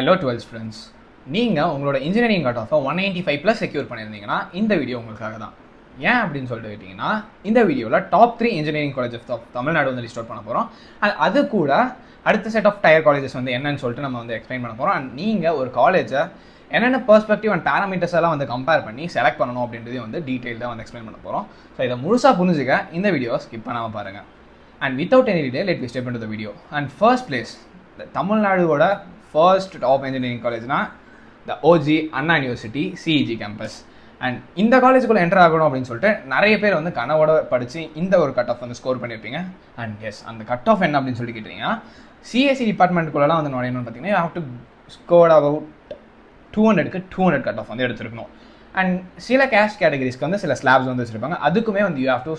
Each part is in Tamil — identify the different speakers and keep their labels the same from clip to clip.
Speaker 1: ஹலோ 12th ஃப்ரெண்ட்ஸ், நீங்கள் உங்களோட இன்ஜினியரிங் கட் ஆஃபை 195+ செக்யூர் பண்ணியிருந்தீங்கன்னா இந்த வீடியோ உங்களுக்காக தான். ஏன் அப்படின்னு சொல்லிட்டு கேட்டிங்கன்னா, இந்த வீடியோவில் top 3 engineering colleges of Tamil Nadu வந்து லிஸ்ட் அவுட் பண்ண போகிறோம். அண்ட் அது கூட அடுத்த செட் ஆஃப் டயர் காலேஜஸ் வந்து என்னன்னு சொல்லிட்டு நம்ம வந்து எக்ஸ்பிளைன் பண்ண போகிறோம். அண்ட் நீங்கள் ஒரு காலேஜை என்னென்ன பெர்ஸ்பெக்டிவ் அண்ட் பேராமீட்டர்ஸ் எல்லாம் வந்து கம்பேர் பண்ணி செலக்ட் பண்ணணும் அப்படின்றதையும் வந்து டீட்டெயில்டாக வந்து எக்ஸ்பிளைன் பண்ண போகிறோம். ஸோ இதை முழுசாக புரிஞ்சுக்க இந்த வீடியோவை ஸ்கிப் பண்ணாமல் பாருங்கள். And without any delay let we step into the video. And first place தமிழ்நாடுவோட ஃபர்ஸ்ட் டாப் இன்ஜினியரிங் காலேஜ்னா the OG Anna university CEG campus. And இந்த காலேஜுக்குள்ளே என்டர் ஆகணும் அப்படின்னு சொல்லிட்டு நிறைய பேர் வந்து கனவோட படித்து இந்த ஒரு கட் ஆஃப் வந்து ஸ்கோர் பண்ணியிருப்பீங்க. அண்ட் எஸ், அந்த கட் ஆஃப் என்ன அப்படின்னு சொல்லி கேட்டிங்கன்னா, சிஎஸ்சி டிபார்ட்மெண்ட்டுக்குள்ளலாம் வந்து நுழையணும்னு பார்த்தீங்கன்னா you have to score about 200க்கு 200 கட் ஆஃப் வந்து எடுத்துருக்கணும். அண்ட் சில கேஸ்ட் கேட்டகரிஸ்க்கு வந்து சில ஸ்லாப்ஸ் வந்து வச்சுருப்பாங்க. அதுக்குமே வந்து you have to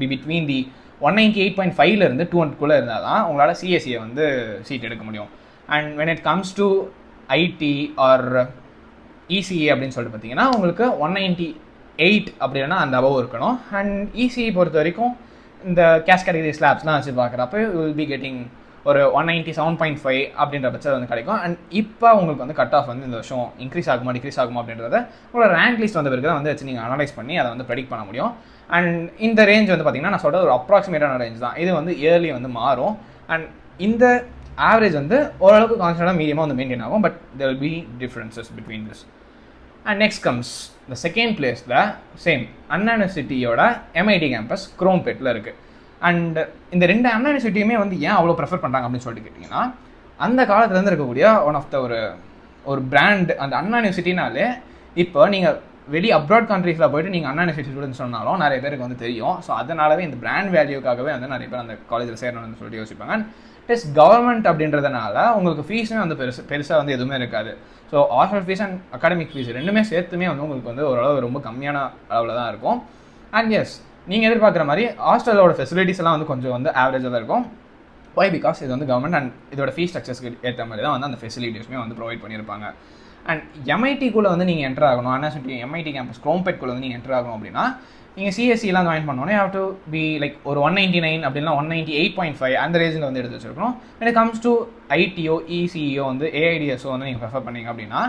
Speaker 1: be between the 198.5 200 இருந்தால் தான் உங்களால் சிஎஸ்சியை வந்து சீட் எடுக்க முடியும். And when it comes to IT or ECE அப்படின்னு சொல்லிட்டு பார்த்தீங்கன்னா உங்களுக்கு 198 அப்படின்னா அந்த அபவ் இருக்கணும். அண்ட் இசிஏ பொறுத்த வரைக்கும் இந்த கேஷ் கேட்டகரி ஸ்லாப்ஸ்லாம் வச்சு பார்க்குறப்ப யூ வில் பி கெட்டிங் ஒரு 197.5 அப்படின்ற பட்சம் வந்து கிடைக்கும். அண்ட் இப்போ உங்களுக்கு வந்து கட் ஆஃப் வந்து இந்த வருஷம் இன்க்ரீஸ் ஆகுமா டிக்ரீஸ் ஆகுமா அப்படின்றத உங்களோட ரேங்க் லிஸ்ட் வந்த பிறகு தான் வந்து வச்சு நீங்கள் அனலைஸ் பண்ணி அதை வந்து ப்ரெடிக்ட் பண்ண முடியும். அண்ட் இந்த ரேஞ்ச் வந்து பார்த்தீங்கன்னா நான் சொல்கிற ஒரு அப்ராக்சிமேட்டான ரேஞ்ச் தான். இது வந்து இயர்லி வந்து மாறும். அண்ட் இந்த ஆவரேஜ் வந்து ஓரளவுக்கு கான்ஸ்டன்டாக மீடியமாக வந்து மெயின்டைன் ஆகும். But there will be differences between this. And next comes the second பிளேஸில் சேம் அண்ணா யூனிவர்சிட்டியோட எம்ஐடி கேம்பஸ் குரோம்பேட்டில் இருக்குது. அண்ட் இந்த ரெண்டு அண்ணா யூனிவர்சிட்டியுமே வந்து ஏன் அவ்வளோ ப்ரிஃபர் பண்ணுறாங்க அப்படின்னு சொல்லிட்டு கேட்டிங்கன்னா, அந்த காலத்துலேருந்து இருக்கக்கூடிய ஒன் ஆஃப் த ஒரு பிராண்ட் அந்த அண்ணா யூனிவர்சிட்டினாலே இப்போ நீங்கள் வெளியே அப்ராட் கண்ட்ரீஸில் போய்ட்டு நீங்கள் அண்ணா யூனிவர்சிட்டி ஸ்டூடெண்ட்ஸ் சொன்னாலும் நிறைய பேருக்கு வந்து தெரியும். ஸோ அதனாலவே இந்த பிராண்ட் வேல்யூக்காகவே வந்து நிறைய பேர் அந்த காலேஜில் சேரணும்னு சொல்லிட்டு யோசிப்பாங்க. அண்ட் ப்ளஸ் கவர்மெண்ட் அப்படின்றதுனால உங்களுக்கு ஃபீஸுமே வந்து பெருசாக வந்து எதுவுமே இருக்காது. So hostel fees and academic fees ரெண்டுமே சேர்த்துமே வந்து உங்களுக்கு வந்து ஓரளவு ரொம்ப கம்மியான அளவில் தான் இருக்கும். அண்ட் எஸ், நீங்கள் எதிர்பார்க்குற மாதிரி ஹாஸ்டலோட ஃபெசிலிட்டிஸ் எல்லாம் வந்து கொஞ்சம் வந்து ஆவரேஜாக தான் இருக்கும். ஒய் பிகாஸ் இது வந்து கவர்மெண்ட் அண்ட் இதோட ஃபீஸ் ஸ்ட்ரக்சர்ஸ்க்கு ஏற்ற மாதிரி தான் வந்து அந்த ஃபெசிலிட்டிஸுமே வந்து ப்ரொவைட் பண்ணியிருப்பாங்க. அண்ட் எம்ஐடிக்குள்ளே வந்து நீங்கள் என்டர் ஆகணும், அண்ணா யூனிவர்சிட்டி எம்ஐடி கேம்பஸ் குரோம்பேட்குள்ளே வந்து நீங்கள் என்டர் ஆகணும் அப்படின்னா நீங்கள் சிஎஸ்சிலாம் ஜாயின் பண்ணோன்னே ஹேவ் டு பி லைக் ஒரு 199 அப்படின்னா 198.5 அந்த ரேஞ்சில் வந்து எடுத்து வச்சிருக்கணும். when it comes to ஐடிஓ இசிஇஓ வந்து ஏஐடிஎஸ்ஓ வந்து நீங்கள் ப்ரிஃபர் பண்ணிங்க அப்படின்னா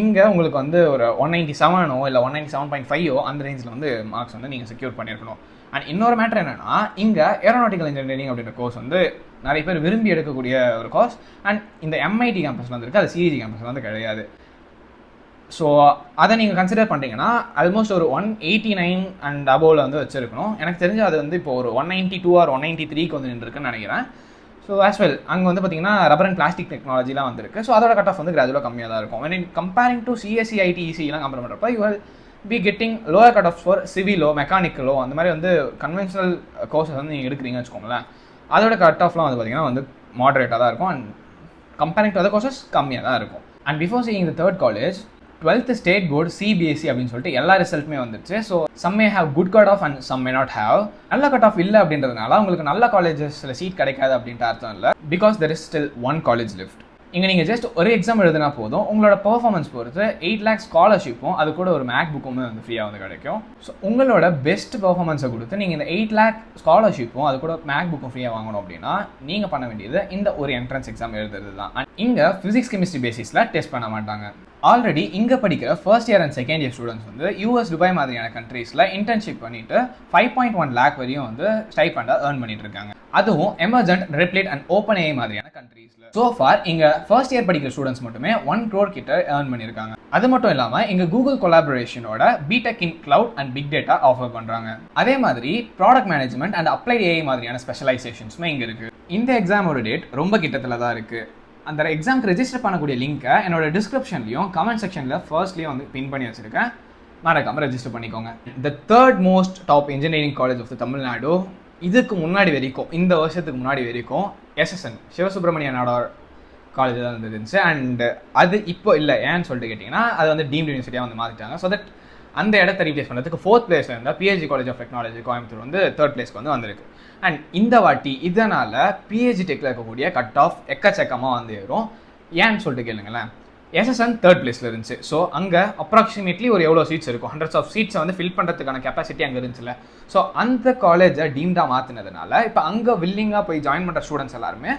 Speaker 1: இங்கே உங்களுக்கு வந்து ஒரு 197 இல்லை 197.5 அந்த ரேஞ்சில் வந்து மார்க்ஸ் வந்து நீங்கள் செக்யூர் பண்ணியிருக்கணும். அண்ட் இன்னொரு மேட்டர் என்னென்னா, இங்கே ஏரோநாட்டிக்கல் இன்ஜினியரிங் அப்படின்ற கோர்ஸ் வந்து நிறைய பேர் விரும்பி எடுக்கக்கூடிய ஒரு கோர்ஸ். அண்ட் இந்த எம்ஐடி கேம்பஸில் வந்து இருக்குது, அது சிஇஜி கேம்பஸில் வந்து கிடையாது. ஸோ அதை நீங்கள் கன்சிடர் பண்ணிட்டீங்கன்னா ஆல்மோஸ்ட் ஒரு 189 அண்ட் அபோவில் வந்து வச்சுருக்கணும். எனக்கு தெரிஞ்சு அது வந்து இப்போ ஒரு 192 ஆர் 193க்கு வந்து நின்றுருக்குன்னு நினைக்கிறேன். ஸோ ஆஸ் வெல் அங்கே வந்து பார்த்தீங்கன்னா ரப்பர் அண்ட் பிளாஸ்டிக் டெக்னாலஜிலாம் வந்துருக்கு. ஸோ அதோட கட் ஆஃப் வந்து கிராஜுவலாக கம்மியாக தான் இருக்கும். when in comparing to CSE IT இசிலாம் கம்பேர் பண்ணுறப்ப you will be getting lower cut off for சிவிலோ மெக்கானிக்கலோ அந்த மாதிரி வந்து கன்வென்ஷனல் கோர்ஸஸ் வந்து நீங்கள் எடுக்கிறீங்கன்னு வச்சுக்கோங்களேன். அதோட கட் ஆஃப்லாம் வந்து பார்த்தீங்கன்னா வந்து மாடரேட்டாக தான் இருக்கும். And comparing to other courses கம்மியாக தான் இருக்கும். And before seeing the third college 12th state board CBSE அப்படின்னு சொல்லிட்டு எல்லா ரிசல்ட்டுமே வந்துருச்சு. So some may have good cut off and some may not have. நல்ல கட் ஆஃப் இல்லை அப்படின்றதுனால உங்களுக்கு நல்ல காலேஜஸில் சீட் கிடைக்காது அப்படின்ட்டு அர்த்தம் இல்லை. Because there is still one college left. இங்கே நீங்கள் ஜஸ்ட் ஒரு எக்ஸாம் எழுதினா போதும், உங்களோட பெர்ஃபார்மன்ஸ் பொறுத்து 8 lakh ஸ்காலர்ஷிப்பும் அது கூட ஒரு மேக் புக்குமே வந்து ஃப்ரீயாக வந்து கிடைக்கும். ஸோ உங்களோட பெஸ்ட் பெர்ஃபார்மன்ஸை கொடுத்து நீங்கள் இந்த 8 lakh ஸ்காலர்ஷிப்பும் அது கூட மேக் புக்கும் ஃப்ரீயாக வாங்கணும் அப்படின்னா நீங்கள் பண்ண வேண்டியது இந்த ஒரு என்ட்ரன்ஸ் எக்ஸாம் எழுதுறது தான். அண்ட் இங்கே ஃபிசிக்ஸ் கெமிஸ்ட்ரி பேசிஸில் டெஸ்ட் பண்ண மாட்டாங்க. ஆல்ரெடி இங்கே படிக்கிற first year and second year students வந்து யூஎஸ் துபாய் மாதிரியான கண்ட்ரீஸில் இன்டர்ன்ஷிப் பண்ணிட்டு 5.1 lakh வரையும் வந்து ஸ்டைபண்டாக ஏர்ன் பண்ணிட்டு இருக்காங்க. அதுவும் எமர்ஜென்ட், ரெப்லிட் அண்ட் ஓப்பன் ஏஐ மாதிரியான கண்ட்ரீஸில். ஸோ ஃபார் இங்கே ஃபர்ஸ்ட் இயர் படிக்கிற ஸ்டூடெண்ட்ஸ் மட்டுமே 1 crore கிட்ட ஏர்ன் பண்ணியிருக்காங்க. அது மட்டும் இல்லாமல் இங்கே கூகுள் கொலாபரேஷனோட BTech in cloud and big data offer பண்ணுறாங்க. அதே மாதிரி product management and applied AI மாதிரியான ஸ்பெஷலைசேஷன்ஸுமே இங்கே இருக்குது. இந்த எக்ஸாமோட டேட் ரொம்ப கிட்டத்தில் தான் இருக்குது. அந்த எக்ஸாம்க்கு ரெஜிஸ்டர் பண்ணக்கூடிய லிங்க்கை என்னோட டிஸ்கிரிப்ஷன்லையும் கமெண்ட் செக்ஷனில் ஃபர்ஸ்ட்லேயும் வந்து பின் பண்ணி வச்சுருக்கேன். மறக்காமல் ரெஜிஸ்டர் பண்ணிக்கோங்க. The third most top engineering college of the Tamil Nadu இதுக்கு முன்னாடி வரைக்கும், இந்த வருஷத்துக்கு முன்னாடி வரைக்கும் எஸ்எஸ்என் சிவசுப்ரமணிய நாடார் காலேஜ் தான் இருந்துச்சு. அண்ட் அது இப்போ இல்லை. ஏன்னு சொல்லிட்டு கேட்டிங்கன்னா அது வந்து டீம்டு யூனிவர்சிட்டியாக வந்து மாற்றிட்டாங்க. ஸோ தட் அந்த இடத்த ரீப்ளேஸ் பண்ணுறதுக்கு 4th பிளேஸில் இருந்தால் PhD college of technology Coimbatore வந்து 3rd பிளேஸ்க்கு வந்து வந்திருக்கு. அண்ட் இந்த வாட்டி இதனால் பிஹெச்டி டெக்கில் இருக்கக்கூடிய கட் ஆஃப் எக்கச்சக்கமாக வந்து ஏறும். ஏன்னு சொல்லிட்டு கேளுங்களேன், எஸ்எஸ்என் 3rd பிளேஸில் இருந்துச்சு. ஸோ அங்கே அப்ராக்சிமேட்லி ஒரு எவ்வளோ சீட்ஸ் இருக்கும், 100s of சீட்ஸை வந்து ஃபில் பண்ணுறதுக்கான கெப்பாசிட்டி அங்கே இருந்துச்சுல்ல. ஸோ அந்த காலேஜை டீம்டாக மாற்றினதுனால இப்போ அங்கே வில்லிங்காக போய் ஜாயின் பண்ணுற ஸ்டூடெண்ட்ஸ் எல்லாருமே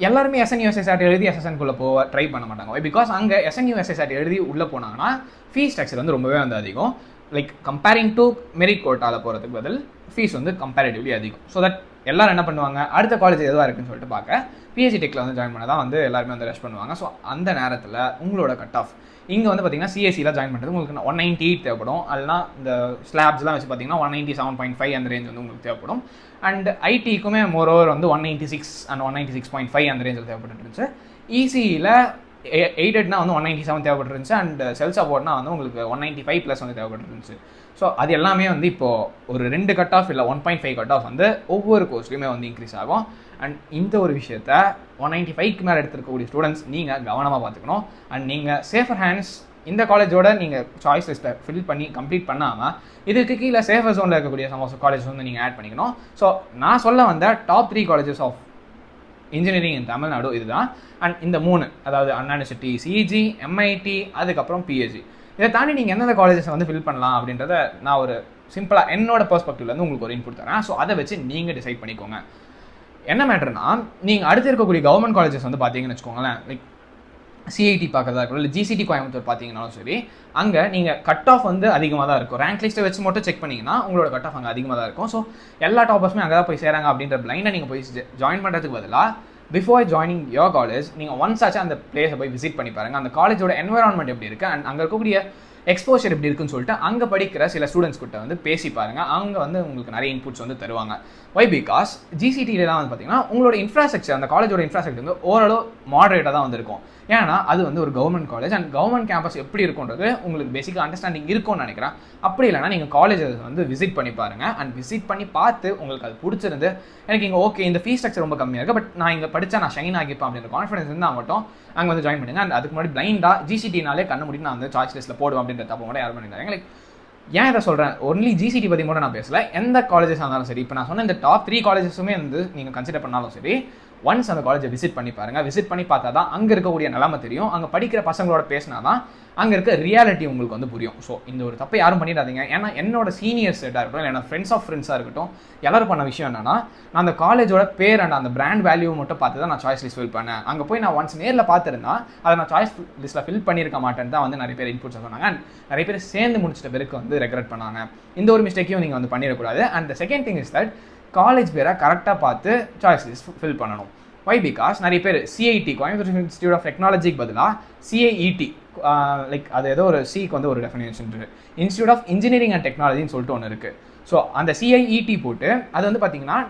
Speaker 1: எல்லாருமே SNUSSAT எழுதி SSNக்குள்ளே ட்ரை பண்ண மாட்டாங்க. பிகாஸ் அங்கே SNUSSAT எழுதி உள்ளே போனாங்கன்னா ஃபீஸ் ஸ்ட்ரக்சர் வந்து ரொம்பவே வந்து அதிகம். லைக் கம்பேரிங் டு மெரிட் கோட்டாவில் போகிறதுக்கு பதில் ஃபீஸ் வந்து கம்பேரிட்டிவ்லி அதிகம். ஸோ தட் எல்லாரும் என்ன பண்ணுவாங்க, அடுத்த காலேஜ் எதுவாக இருக்குன்னு சொல்லிட்டு பார்க்க PHD டெக்கில் வந்து ஜாயின் பண்ண தான் வந்து எல்லாருமே வந்து ரஷ் பண்ணுவாங்க. ஸோ அந்த நேரத்தில் உங்களோட கட் ஆஃப் இங்கே வந்து பார்த்தீங்கன்னா CSEல ஜாயின் பண்ணுறது உங்களுக்கு 198 தேவைப்படும். அதெல்லாம் இந்த ஸ்லாப்ஸ்லாம் வச்சு பார்த்தீங்கன்னா 197.5 அந்த ரேஞ்ச் வந்து உங்களுக்கு தேவைப்படும். அண்ட் ஐடிக்குமே மோரோவர் வந்து 196 அண்ட் 196.5 அந்த ரேஞ்சில் தேவைப்பட்டு இருந்துச்சு. ECEல எய்டட்னா வந்து 197 தேவைப்பட்டுருந்துச்சு. அண்ட் செல் சப்போர்ட்னா வந்து உங்களுக்கு 195 ப்ளஸ் வந்து தேவைப்பட்டுருந்துச்சு. ஸோ அது எல்லாமே வந்து இப்போது ஒரு 2 கட் ஆஃப் இல்லை 1.5 கட் ஆஃப் வந்து ஒவ்வொரு கோர்ஸ்லையுமே வந்து இன்க்ரீஸ் ஆகும். அண்ட் இந்த ஒரு விஷயத்த 195க்கு மேலே எடுத்துருக்கக்கூடிய ஸ்டூடெண்ட்ஸ் நீங்கள் கவனமாக பார்த்துக்கணும். அண்ட் நீங்கள் சேஃபர் ஹேண்ட்ஸ் இந்த காலேஜோட நீங்கள் சாய்ஸ் லிஸ்ட்டை ஃபில் பண்ணி கம்ப்ளீட் பண்ணாமல் இதுக்கு கீழே சேஃபர் ஜோனில் இருக்கக்கூடிய காலேஜஸ் வந்து நீங்கள் ஆட் பண்ணிக்கணும். ஸோ நான் சொல்ல வந்த top 3 colleges of engineering in Tamil Nadu இதுதான். அண்ட் இந்த 3, அதாவது அண்ணா யூனிவர்சிட்டி, CG, MIT, அதுக்கப்புறம் PHD, இதை தாண்டி நீங்கள் எந்தெந்த காலேஜஸ் வந்து ஃபில் பண்ணலாம் அப்படின்றத நான் ஒரு சிம்பிளாக என்னோட பெர்ஸ்பெக்டிவ்லேருந்து உங்களுக்கு ஒரு இன்புட் தரேன். ஸோ அதை வச்சு நீங்கள் டிசைட் பண்ணிக்கோங்க. என்ன மேட்டர்னா, நீங்கள் அடுத்து இருக்கக்கூடிய கவர்மெண்ட் காலேஜஸ் வந்து பார்த்தீங்கன்னு வச்சுக்கோங்களேன், லைக் CIT பார்க்கறதா இருக்கட்டும், இல்லை GCT கோயம்புத்தூர் பார்த்தீங்கன்னாலும் சரி, அங்கே நீங்கள் கட் ஆஃப் வந்து அதிகமாக தான் இருக்கும். ரேங்க் லிஸ்ட்டை வச்சு மட்டும் செக் பண்ணிங்கன்னா உங்களோட கட் ஆஃப் அங்கே அதிகமாக தான் இருக்கும். ஸோ எல்லா டாப்பர்ஸுமே அங்கே தான் போய் சேராங்க அப்படின்ற பிளைண்டாக நீங்கள் போய் ஜாயின் பண்ணுறதுக்கு பதிலாக பிஃபோர் ஜாயினிங் யோர் காலேஜ் நீங்கள் ஒன்ஸ் ஆச்சு அந்த பிளேஸை போய் விசிட் பண்ணி பாருங்கள். அந்த காலேஜோட என்வரான்மெண்ட் எப்படி இருக்குது அண்ட் அங்கே இருக்கக்கூடிய எக்ஸ்போஷர் எப்படி இருக்குன்னு சொல்லிட்டு அங்கே படிக்கிற சில ஸ்டூடெண்ட்ஸ் கிட்ட வந்து பேசி பாருங்கள். அவங்க வந்து உங்களுக்கு நிறைய இன்புட்ஸ் வந்து தருவாங்க. வை பிகாஸ் GCTலாம் வந்து பார்த்தீங்கன்னா உங்களோட இன்ஃப்ராஸ்ட்ரக்சர், அந்த காலேஜோட இன்ஃப்ராஸ்ட்ரக்சர் வந்து ஓரளவு மாடரேட்டாக தான் வந்திருக்கும். ஏன்னா அது வந்து ஒரு government college and government campus எப்படி இருக்குன்றது உங்களுக்கு பேசிக்காக அண்டர்ஸ்டாண்டிங் இருக்கும்னு நினைக்கிறேன். அப்படி இல்லைனா நீங்கள் காலேஜஸ் வந்து விசிட் பண்ணி பாருங்கள். அண்ட் விசிட் பண்ணி பார்த்து உங்களுக்கு அது பிடிச்சிருந்து எனக்கு இங்கே ஓகே இந்த ஃபீஸ் ஸ்ட்ரக்சர் ரொம்ப கம்மியாக இருக்குது, பட் நான் இங்கே படித்தா நான் ஷைன் ஆகிப்பேன் அப்படின்ற கான்ஃபிடன்ஸ் இருந்தால் மட்டும் அங்கே வந்து ஜாயின் பண்ணுங்க. அண்ட் அதுக்கு முன்னாடி பிளைண்டாக GCTனாலே கண்ணு முடிட்டு நான் வந்து சாய்ஸ் லிஸ்ட்டில் போடுவேன் அப்படின்ற தப்பு கூட யாரும் பண்ணியிருந்தாங்க. லைக் ஏன் இதை சொல்கிறேன், ஒன்லி GCT பற்றி மட்டும் நான் பேசல, எந்த காலேஜஸ் இருந்தாலும் சரி. இப்போ நான் சொன்ன இந்த டாப் 3 காலேஜஸுமே வந்து நீங்கள் கன்சிடர் பண்ணாலும் சரி, ஒன்ஸ் அந்த காலேஜை விசிட் பண்ணி பாருங்கள். விசிட் பண்ணி பார்த்தா தான் அங்கே இருக்கக்கூடிய நிலைமை தெரியும். அங்கே படிக்கிற பசங்களோட பேசினா தான் அங்கே இருக்க ரியாலிட்டி உங்களுக்கு வந்து புரியும். ஸோ இந்த ஒரு தப்பை யாரும் பண்ணிடாதீங்க. ஏன்னா என்னோட சீனியர்ஸ் செட்டாக இருக்கட்டும், இல்லை ஃப்ரெண்ட்ஸ் ஆஃப் ஃப்ரெண்ட்ஸாக இருக்கட்டும், எல்லாரும் பண்ண விஷயம் என்னன்னா, நான் அந்த காலேஜோட பேர் அண்ட் அந்த பிராண்ட் வேல்யூ மட்டும் பார்த்து தான் நான் சாய்ஸ் லிஸ்ட் ஃபில் பண்ணேன். அங்கே போய் நான் ஒன்ஸ் நேரில் பார்த்துருந்தா அதை நான் சாய்ஸ் லிஸ்ட்டில் ஃபில் பண்ணியிருக்க மாட்டேன்னு தான் வந்து நிறைய பேர் இன்புட்ஸ் சொன்னாங்க. அண்ட் நிறைய பேர் சேர்ந்து முடிச்சிட்ட பேருக்கு வந்து ரெக்ரெட் பண்ணாங்க. இந்த ஒரு மிஸ்டேக்கையும் நீங்கள் வந்து பண்ணிடக்கூடாது. And the second thing is that college பேரை கரெக்டாக பார்த்து சாய்ஸ் லிஸ்ட் ஃபில் பண்ணணும். வை பிகாஸ் நிறைய பேர் CIT கோயம்புத்தூர் இன்ஸ்டியூட் ஆஃப் டெக்னாலஜிக்கு பதிலாக CIET, லைக் அது ஏதோ ஒரு சிக்கு வந்து ஒரு டெஃபினேஷன் இருக்குது, இன்ஸ்டியூட் ஆஃப் இன்ஜினியரிங் அண்ட் டெக்னாலஜின்னு சொல்லிட்டு ஒன்று இருக்குது. ஸோ அந்த CIET போட்டு அது வந்து பார்த்தீங்கன்னா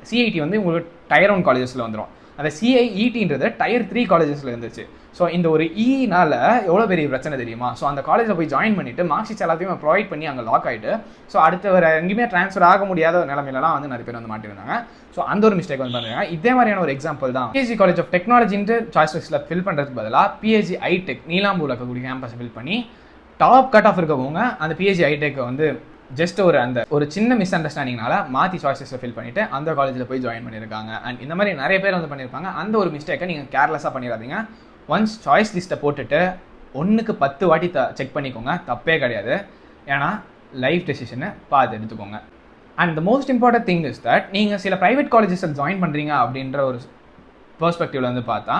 Speaker 1: CIT வந்து உங்களுக்கு டயர் 1 காலேஜஸில் வந்துடும். அந்த CIETன்றது டயர் 3 காலேஜஸில் இருந்துச்சு. ஸோ இந்த ஒரு ஈனால எவ்வளோ பெரிய பிரச்சனை தெரியுமா? ஸோ அந்த காலேஜில் போய் ஜாயின் பண்ணிவிட்டு மார்க் ஷீட்ஸ் எல்லாத்தையுமே ப்ரொவைட் பண்ணி அங்கே லாக் ஆகிட்டு ஸோ அடுத்த வேறு எங்கேயுமே ட்ரான்ஸ்ஃபர் ஆக முடியாத நிலமையிலலாம் வந்து நிறைய பேர் வந்து மாட்டிருந்தாங்க. ஸோ அந்த ஒரு மிஸ்டேக் வந்து பண்ணுறாங்க. இதே மாதிரியான ஒரு எக்ஸாம்பிள் தான் PHD காலேஜ் ஆஃப் டெக்னாலஜின்ட்டு சாய்ஸ் லிஸ்ட்டில் ஃபில் பண்ணுறதுக்கு பதிலாக PHD ஐடெக் நீலாம்பூரில் இருக்கக்கூடிய கேம்பஸ் ஃபில் பண்ணி டாப் கட் ஆஃப் இருக்கவங்க அந்த PHD ஐடெக் வந்து ஜஸ்ட் ஒரு சின்ன மிஸ் அண்டர்ஸ்டாண்டிங்னால மாற்றி சாய்ஸஸை ஃபில் பண்ணிவிட்டு அந்த காலேஜில் போய் ஜாயின் பண்ணியிருக்காங்க. அண்ட் இந்த மாதிரி நிறைய பேர் வந்து பண்ணியிருப்பாங்க. அந்த ஒரு மிஸ்டேக்கை நீங்கள் கேர்லெஸ்ஸாக பண்ணிடாதீங்க. ஒன்ஸ் சாய்ஸ் லிஸ்ட்டை போட்டுட்டு 1க்கு 10 வாட்டி செக் பண்ணிக்கோங்க, தப்பே கிடையாது. ஏன்னா லைஃப் டெசிஷனை பார்த்து எடுத்துக்கோங்க. And the most important thing is that நீங்கள் சில ப்ரைவேட் காலேஜஸில் ஜாயின் பண்ணுறீங்க அப்படின்ற ஒரு பெர்ஸ்பெக்டிவ்ல வந்து பார்த்தா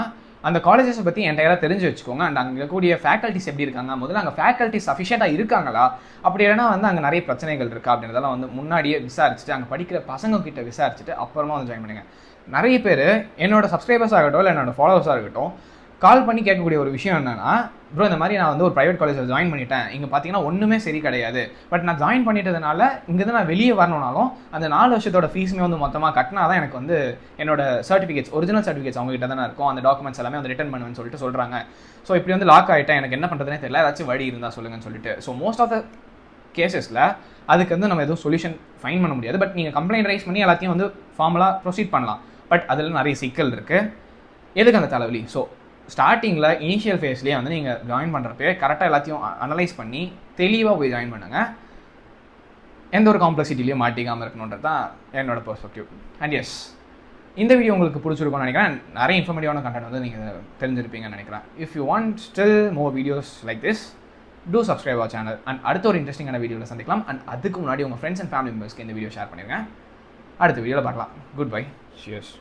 Speaker 1: அந்த காலேஜஸை பற்றி என்டையராக தெரிஞ்சு வச்சுக்கோங்க. அண்ட் அங்கே இருக்கக்கூடிய ஃபேக்கல்ட்டிஸ் எப்படி இருக்காங்க, முதல்ல அங்கே ஃபேக்கல்ட்டிஸ் சஃபிஷியண்ட்டாக இருக்காங்களா, அப்படி இல்லைனா வந்து அங்கே நிறைய பிரச்சனைகள் இருக்கா அப்படின்றதெல்லாம் வந்து முன்னாடியே விசாரிச்சுட்டு அங்கே படிக்கிற பசங்க கிட்ட விசாரிச்சுட்டு அப்புறமா வந்து ஜாயின் பண்ணுங்கள். நிறைய பேர் என்னோட சப்ஸ்கிரைபர்ஸாக இருக்கட்டும் இல்லை என்னோட ஃபாலோவர்ஸாக இருக்கட்டும் கால் பண்ணி கேட்கக்கூடிய ஒரு விஷயம் என்னன்னா, ப்ரோ இந்த மாதிரி நான் வந்து ஒரு ப்ரைவேட் காலேஜில் ஜாயின் பண்ணிட்டேன், இங்கே பார்த்தீங்கன்னா ஒன்றுமே சரி கிடையாது, பட் நான் ஜாயின் பண்ணிட்டதுனால இங்கேருந்து நான் வெளியே வரணும்னாலும் அந்த 4 வருஷத்தோட ஃபீஸுமே வந்து மொத்தமாக கட்டினா தான் எனக்கு வந்து என்னோட சர்டிஃபிகேட்ஸ் ஒரிஜினல் சர்டிஃபிகேட்ஸ் அவங்ககிட்ட தானே இருக்கும், அந்த டாக்குமெண்ட்ஸ் எல்லாமே வந்து ரிட்டர்ன் பண்ணுவேன்னு சொல்லிட்டு சொல்கிறாங்க. ஸோ இப்படி வந்து லாக் ஆகிட்டேன், எனக்கு என்ன பண்ணுறதுனே தெரியல, ஏதாச்சும் வழி இருந்தால் சொல்லுங்கன்னு சொல்லிட்டு. ஸோ மோஸ்ட் ஆஃப் த கேசஸில் அதுக்கு வந்து நம்ம எதுவும் சொல்யூஷன் ஃபைன் பண்ண முடியாது. பட் நீங்கள் கம்ப்ளைண்ட் ரைஸ் பண்ணி எல்லாத்தையும் வந்து ஃபார்மலாக ப்ரொசீட் பண்ணலாம். பட் அதில் நிறைய சிக்கல் இருக்குது. எதுக்கு அந்த தலைவலி? ஸோ ஸ்டார்டிங்கில் இனிஷியல் ஃபேஸ்லேயே வந்து நீங்கள் ஜாயின் பண்ணுறப்பே கரெக்டாக எல்லாத்தையும் அனலைஸ் பண்ணி தெளிவாக போய் ஜாயின் பண்ணுங்கள். எந்த ஒரு காம்ப்ளெக்சிட்டிலையும் மாட்டிக்காமல் இருக்கணுன்றது தான் என்னோட பெர்ஸ்பெக்டிவ். அண்ட் எஸ், இந்த வீடியோ உங்களுக்கு பிடிச்சிருக்கும்னு நினைக்கிறேன். நிறைய இன்ஃபர்மேட்டிவான கண்டென்ட் வந்து நீங்கள் தெரிஞ்சிருப்பீங்கன்னு நினைக்கிறேன். If you want still more videos like this, do subscribe our channel. And அடுத்த ஒரு இன்ட்ரெஸ்டிங்கான வீடியோவில் சந்திக்கலாம். அண்ட் அதுக்கு முன்னாடி உங்கள் ஃப்ரெண்ட்ஸ் அண்ட் ஃபேமிலி மெம்பர்ஸ்க்கு இந்த வீடியோ ஷேர் பண்ணிடுங்க. அடுத்த வீடியோவில் பார்க்கலாம். Good bye, cheers.